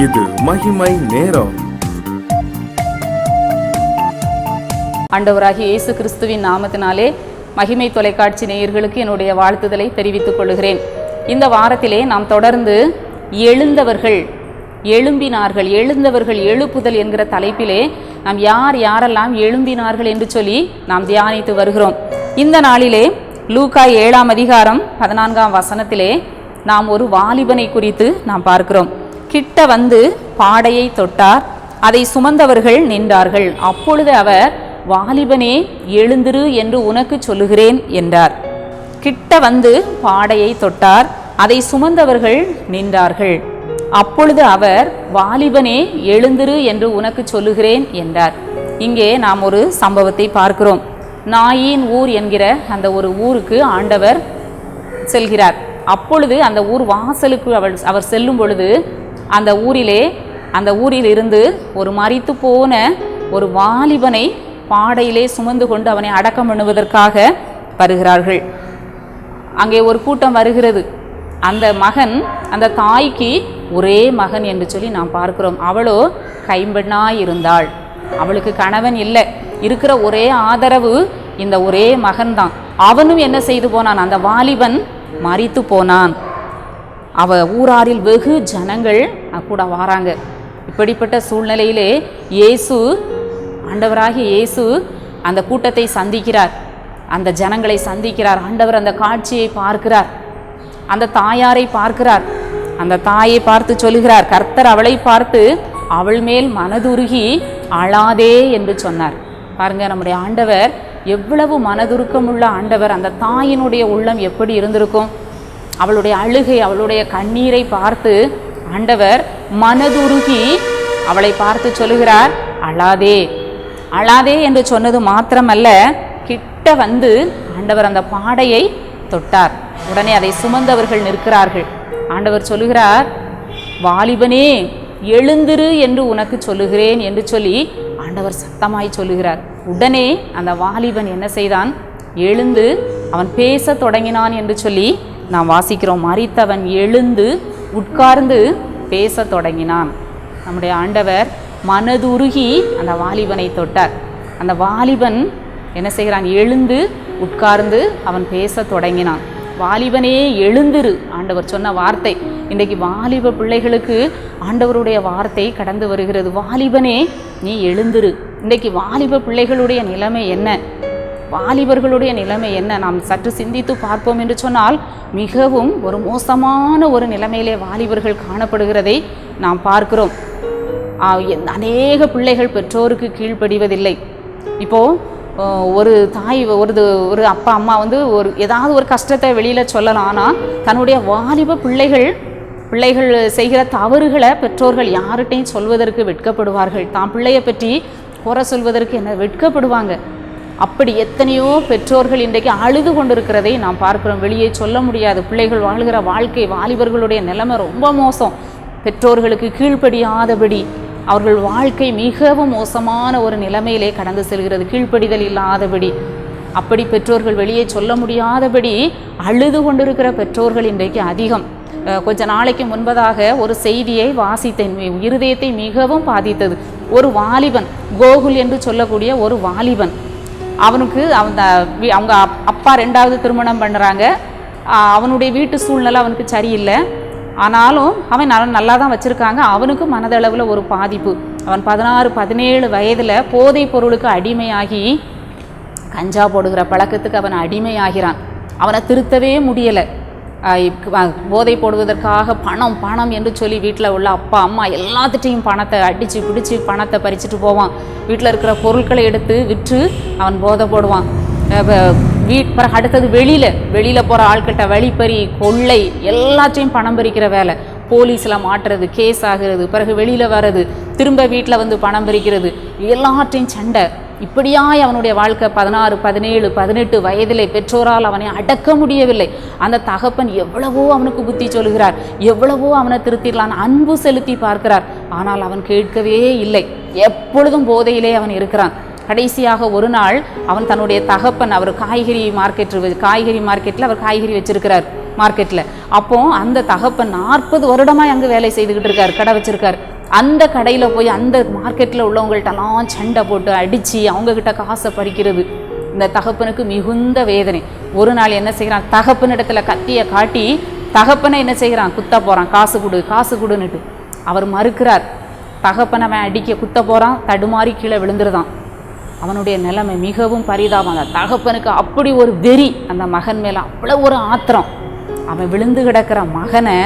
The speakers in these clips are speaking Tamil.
இது மகிமை நேரம். ஆண்டவராகிய இயேசு கிறிஸ்துவின் நாமத்தினாலே மகிமை தொலைக்காட்சி நேயர்களுக்கு என்னுடைய வாழ்த்துதலை தெரிவித்துக் கொள்கிறேன். இந்த வாரத்திலே நாம் தொடர்ந்து எழுந்தவர்கள் எழும்பினார்கள், எழுந்தவர்கள் எழுப்புதல் என்கிற தலைப்பிலே நாம் யாரெல்லாம் எழும்பினார்கள் என்று சொல்லி நாம் தியானித்து வருகிறோம். இந்த நாளிலே லூக்கா 7ஆம் அதிகாரம் 14ஆம் வசனத்திலே நாம் ஒரு வாலிபனை குறித்து நாம் பார்க்கிறோம். கிட்ட வந்து பாடையை தொட்டார், அதை சுமந்தவர்கள் நின்றார்கள். அப்பொழுது அவர், வாலிபனே எழுந்திரு என்று உனக்கு சொல்லுகிறேன் என்றார். கிட்ட வந்து பாடையை தொட்டார், அதை சுமந்தவர்கள் நின்றார்கள். அப்பொழுது அவர், வாலிபனே எழுந்திரு என்று உனக்கு சொல்லுகிறேன் என்றார். இங்கே நாம் ஒரு சம்பவத்தை பார்க்கிறோம். நாயின் ஊர் என்கிற அந்த ஒரு ஊருக்கு ஆண்டவர் செல்கிறார். அப்பொழுது அந்த ஊர் வாசலுக்கு அவர் செல்லும் பொழுது அந்த ஊரில் இருந்து ஒரு மரித்து போன ஒரு வாலிபனை பாடையிலே சுமந்து கொண்டு அவனை அடக்கம் பண்ணுவதற்காக வருகிறார்கள். அங்கே ஒரு கூட்டம் வருகிறது. அந்த மகன், அந்த தாய்க்கு ஒரே மகன் என்று சொல்லி நாம் பார்க்கிறோம். அவளோ கைம்பெண்ணாய் இருந்தாள். அவளுக்கு கணவன் இல்லை. இருக்கிற ஒரே ஆதரவு இந்த ஒரே மகன்தான். அவனும் என்ன செய்து போனான்? அந்த வாலிபன் மரித்து போனான். ஊராரில் வெகு ஜனங்கள் கூட வாராங்க. இப்படிப்பட்ட சூழ்நிலையிலே ஆண்டவராகிய இயேசு அந்த கூட்டத்தை சந்திக்கிறார், அந்த ஜனங்களை சந்திக்கிறார். ஆண்டவர் அந்த காட்சியை பார்க்கிறார், அந்த தாயாரை பார்க்கிறார். அந்த தாயை பார்த்து சொல்லுகிறார், கர்த்தர் அவளை பார்த்து அவள் மேல் மனதுருகி அழாதே என்று சொன்னார். பாருங்க, நம்முடைய ஆண்டவர் எவ்வளவு மனதுருக்கமுள்ள ஆண்டவர். அந்த தாயினுடைய உள்ளம் எப்படி இருந்திருக்கும்? அவளுடைய அழுகை, அவளுடைய கண்ணீரை பார்த்து ஆண்டவர் மனதுருகி அவளை பார்த்து சொல்லுகிறார், அழாதே அழாதே என்று சொன்னது மாத்திரமல்ல, கிட்ட வந்து ஆண்டவர் அந்த பாடையை தொட்டார். உடனே அதை சுமந்தவர்கள் நிற்கிறார்கள். ஆண்டவர் சொல்லுகிறார், வாலிபனே எழுந்திரு என்று உனக்கு சொல்லுகிறேன் என்று சொல்லி ஆண்டவர் சத்தமாய் சொல்லுகிறார். உடனே அந்த வாலிபன் என்ன செய்தான்? எழுந்து அவன் பேச தொடங்கினான் என்று சொல்லி நாம் வாசிக்கிறோம். மரித்தவன் எழுந்து உட்கார்ந்து பேச தொடங்கினான். நம்முடைய ஆண்டவர் மனதுருகி அந்த வாலிபனை தொட்டார். அந்த வாலிபன் என்ன செய்கிறான்? எழுந்து உட்கார்ந்து அவன் பேச தொடங்கினான். வாலிபனே எழுந்திரு, ஆண்டவர் சொன்ன வார்த்தை. இன்றைக்கு வாலிப பிள்ளைகளுக்கு ஆண்டவருடைய வார்த்தை கடந்து வருகிறது. வாலிபனே நீ எழுந்திரு. இன்றைக்கு வாலிப பிள்ளைகளுடைய நிலைமை என்ன? வாலிபர்களுடைய நிலைமை என்ன? நாம் சற்று சிந்தித்து பார்ப்போம் என்று சொன்னால் மிகவும் ஒரு மோசமான ஒரு நிலைமையிலே வாலிபர்கள் காணப்படுகிறதை நாம் பார்க்கிறோம். அநேக பிள்ளைகள் பெற்றோருக்கு கீழ்ப்படிவதில்லை. இப்போது ஒரு தாய், ஒரு அப்பா அம்மா ஏதாவது ஒரு கஷ்டத்தை வெளியில் சொல்லலாம். ஆனால் தன்னுடைய வாலிப பிள்ளைகள் செய்கிற தவறுகளை பெற்றோர்கள் யார்கிட்டையும் சொல்வதற்கு வெட்கப்படுவார்கள். தான் பிள்ளையை பற்றி குறை சொல்வதற்கு என்ன வெட்கப்படுவாங்க. அப்படி எத்தனையோ பெற்றோர்கள் இன்றைக்கு அழுது கொண்டிருக்கிறதை நாம் பார்க்கிறோம். வெளியே சொல்ல முடியாது. பிள்ளைகள் வாழ்கிற வாழ்க்கை, வாலிபர்களுடைய நிலைமை ரொம்ப மோசம். பெற்றோர்களுக்கு கீழ்ப்படியாதபடி அவர்கள் வாழ்க்கை மிகவும் மோசமான ஒரு நிலைமையிலே கடந்து செல்கிறது. கீழ்ப்படிதல் இல்லாதபடி, அப்படி பெற்றோர்கள் வெளியே சொல்ல முடியாதபடி அழுது கொண்டிருக்கிற பெற்றோர்கள் இன்றைக்கு அதிகம். கொஞ்ச நாளைக்கு முன்பதாக ஒரு செய்தியை வாசித்தேன், இருதயத்தை மிகவும் பாதித்தது. ஒரு வாலிபன், கோகுல் என்று சொல்லக்கூடிய ஒரு வாலிபன், அவனுக்கு அவங்க அப்பா 2வது திருமணம் பண்ணுறாங்க. அவனுடைய வீட்டு சூழ்நிலை அவனுக்கு சரியில்லை. ஆனாலும் அவன் நல்லா தான் வச்சுருக்காங்க. அவனுக்கு மனதளவில் ஒரு பாதிப்பு. அவன் 16-17 வயதில் போதைப் பொருளுக்கு அடிமையாகி கஞ்சா போடுகிற பழக்கத்துக்கு அவன் அடிமையாகிறான். அவனை திருத்தவே முடியலை. போதை போடுவதற்காக பணம் என்று சொல்லி வீட்டில் உள்ள அப்பா அம்மா எல்லாத்துட்டையும் பணத்தை அடித்து பிடிச்சி பணத்தை பறிச்சுட்டு போவான். வீட்டில் இருக்கிற பொருட்களை எடுத்து விற்று அவன் போதை போடுவான். பிறகு அடுத்தது வெளியில் போகிற ஆட்கிட்ட வழிப்பறி, கொள்ளை, எல்லாத்தையும் பணம் பறிக்கிற வேலை. போலீஸில் மாட்டுறது, கேஸ் ஆகிறது. பிறகு வெளியில் வர்றது, திரும்ப வீட்டில் வந்து பணம் பறிக்கிறது, எல்லாத்தையும் சண்டை. இப்படியாய் அவனுடைய வாழ்க்கை 16-17-18 வயதிலே பெற்றோரால் அவனை அடக்க முடியவில்லை. அந்த தகப்பன் எவ்வளவோ அவனுக்கு புத்தி சொல்கிறார், எவ்வளவோ அவனை திருத்திடலான் அன்பு செலுத்தி பார்க்கிறார். ஆனால் அவன் கேட்கவே இல்லை. எப்பொழுதும் போதையிலே அவன் இருக்கிறான். கடைசியாக ஒரு நாள் அவன் தன்னுடைய தகப்பன், அவர் காய்கறி மார்க்கெட்டில் அவர் காய்கறி வச்சிருக்கிறார் மார்க்கெட்டில். அப்போ அந்த தகப்பன் 40 வருடமாக அங்கே வேலை செய்துக்கிட்டு இருக்காரு, கடை வச்சிருக்காரு. அந்த கடையில் போய் அந்த மார்க்கெட்டில் உள்ளவங்கள்ட்டெல்லாம் சண்டை போட்டு அடித்து அவங்கக்கிட்ட காசை பறிக்கிறது இந்த தகப்பனுக்கு மிகுந்த வேதனை. ஒரு நாள் என்ன செய்கிறான், தகப்பனிடத்தில் கத்தியை காட்டி தகப்பனை என்ன செய்கிறான், குத்த போகிறான், காசு கொடு காசு கொடுன்னுட்டு. அவர் மறுக்கிறார். தகப்பனை அவன் அடிக்க குத்த போகிறான், தடுமாறி கீழே விழுந்துருதான். அவனுடைய நிலைமை மிகவும் பரிதாபம். அந்த தகப்பனுக்கு அப்படி ஒரு வெறி, அந்த மகன் மேலே அவ்வளோ ஒரு ஆத்திரம். அவன் விழுந்து கிடக்கிற மகனை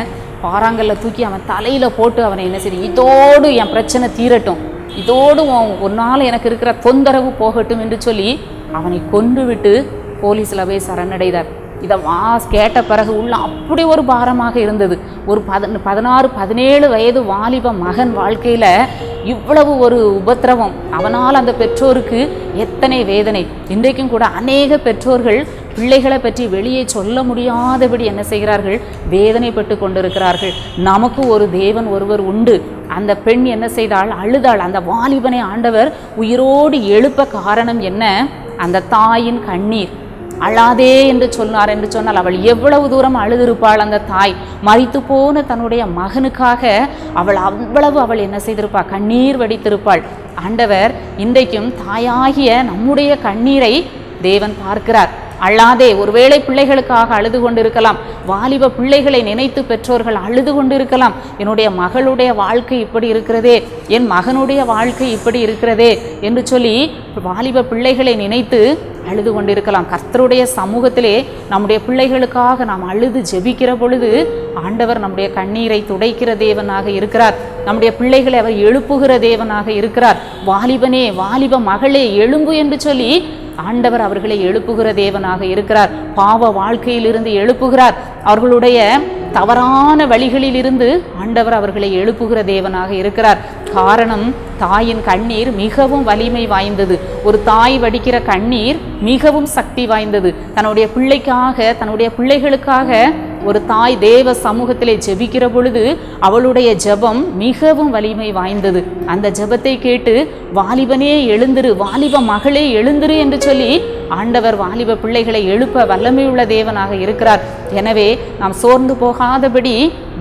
பாறாங்கல்ல தூக்கி அவன் தலையில் போட்டு அவனை என்ன செய்ய, இதோடு என் பிரச்சனை தீரட்டும், இதோடு ஒரு நாள் எனக்கு இருக்கிற தொந்தரவு போகட்டும் என்று சொல்லி அவனை கொன்று விட்டு போலீஸில் போய் சரணடைதார். இதை கேட்ட பிறகு உள்ள அப்படி ஒரு பாரமாக இருந்தது. ஒரு 16-17 வயது வாலிப மகன் வாழ்க்கையில் இவ்வளவு ஒரு உபத்திரவம், அவனால் அந்த பெற்றோருக்கு எத்தனை வேதனை. இன்றைக்கும் கூட அநேக பெற்றோர்கள் பிள்ளைகளை பற்றி வெளியே சொல்ல முடியாதபடி என்ன செய்கிறார்கள், வேதனைப்பட்டு கொண்டிருக்கிறார்கள். நமக்கு ஒரு தேவன் ஒருவர் உண்டு. அந்த பெண் என்ன செய்தாள், அழுதாள். அந்த வாலிபனை ஆண்டவர் உயிரோடு எழுப்ப காரணம் என்ன, அந்த தாயின் கண்ணீர். அழாதே என்று சொன்னார் என்று சொன்னால் அவள் எவ்வளவு தூரம் அழுதிருப்பாள். அந்த தாய் மரித்து போன தன்னுடைய மகனுக்காக அவள் என்ன செய்திருப்பாள், கண்ணீர் வடித்திருப்பாள். ஆண்டவர் இன்றைக்கும் தாயாகிய நம்முடைய கண்ணீரை தேவன் பார்க்கிறார். அழாதே. ஒருவேளை பிள்ளைகளுக்காக அழுது கொண்டிருக்கலாம், வாலிப பிள்ளைகளை நினைத்து பெற்றோர்கள் அழுது கொண்டிருக்கலாம். என்னுடைய மகளுடைய வாழ்க்கை இப்படி இருக்கிறதே, என் மகனுடைய வாழ்க்கை இப்படி இருக்கிறதே என்று சொல்லி வாலிப பிள்ளைகளை நினைத்து அழுது கொண்டிருக்கலாம். கர்த்தருடைய சமூகத்திலே நம்முடைய பிள்ளைகளுக்காக நாம் அழுது ஜெபிக்கிற பொழுது ஆண்டவர் நம்முடைய கண்ணீரை துடைக்கிற தேவனாக இருக்கிறார். நம்முடைய பிள்ளைகளை அவர் எழுப்புகிற தேவனாக இருக்கிறார். வாலிபனே, வாலிப மகளே எழும்பு என்று சொல்லி ஆண்டவர் அவர்களை எழுப்புகிற தேவனாக இருக்கிறார். பாவ வாழ்க்கையிலிருந்து எழுப்புகிறார். அவர்களுடைய தவறான வழிகளில் இருந்து ஆண்டவர் அவர்களை எழுப்புகிற தேவனாக இருக்கிறார். காரணம், தாயின் கண்ணீர் மிகவும் வலிமை வாய்ந்தது. ஒரு தாய் வடிக்கிற கண்ணீர் மிகவும் சக்தி வாய்ந்தது. தன்னுடைய பிள்ளைக்காக, தன்னுடைய பிள்ளைகளுக்காக ஒரு தாய் தேவ சமூகத்திலே ஜெபிக்கிற பொழுது அவளுடைய ஜெபம் மிகவும் வலிமை வாய்ந்தது. அந்த ஜெபத்தை கேட்டு வாலிபனே எழுந்திரு, வாலிப மகளே எழுந்திரு என்று சொல்லி ஆண்டவர் வாலிப பிள்ளைகளை எழுப்ப வல்லமையுள்ள தேவனாக இருக்கிறார். எனவே நாம் சோர்ந்து போகாதபடி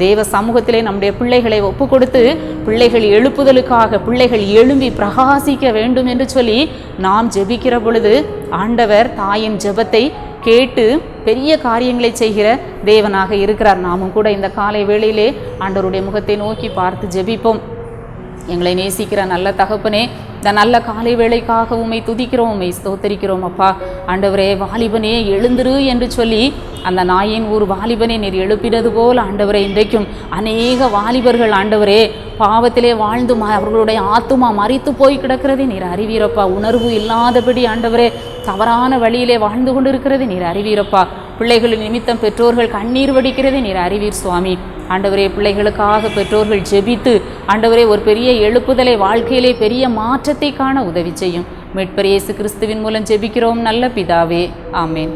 தேவ சமூகத்திலே நம்முடைய பிள்ளைகளை ஒப்பு கொடுத்து பிள்ளைகள் எழுப்புதலுக்காக பிள்ளைகள் எழும்பி பிரகாசிக்க வேண்டும் என்று சொல்லி நாம் ஜெபிக்கிற பொழுது ஆண்டவர் தாயின் ஜெபத்தை கேட்டு பெரிய காரியங்களை செய்கிற தேவனாக இருக்கிறார். நாமும் கூட இந்த காலை வேளையிலே ஆண்டவருடைய முகத்தை நோக்கி பார்த்து ஜெபிப்போம். எங்களை நேசிக்கிற நல்ல தகப்பனே, இந்த நல்ல காலை வேளைக்காக உம்மை துதிக்கிறோம், உம்மை ஸ்தோத்தரிக்கிறோம். அப்பா ஆண்டவரே, வாலிபனே எழுந்திரு என்று சொல்லி அந்த நாயின் ஊர் வாலிபனை நீர் எழுப்பினது போல் ஆண்டவரே, இன்றைக்கும் அநேக வாலிபர்கள் ஆண்டவரே பாவத்திலே வாழ்ந்து அவர்களுடைய ஆத்துமா மரித்து போய் கிடக்கிறதே நீர் அறிவீரப்பா. உணர்வு இல்லாதபடி ஆண்டவரே தவறான வழியிலே வாழ்ந்து கொண்டிருக்கிறது நீர் அறிவீரப்பா. பிள்ளைகளின் நிமித்தம் பெற்றோர்கள் கண்ணீர் வடிக்கிறதே நீர் அறிவீர் சுவாமி. ஆண்டவரே, பிள்ளைகளுக்காக பெற்றோர்கள் ஜெபித்து ஆண்டவரே ஒரு பெரிய எழுப்புதலை, வாழ்க்கையிலே பெரிய மாற்றத்தை காண உதவி செய்யும். மீட்பர் இயேசு கிறிஸ்துவின் மூலம் ஜெபிக்கிறோம் நல்ல பிதாவே, ஆமேன்.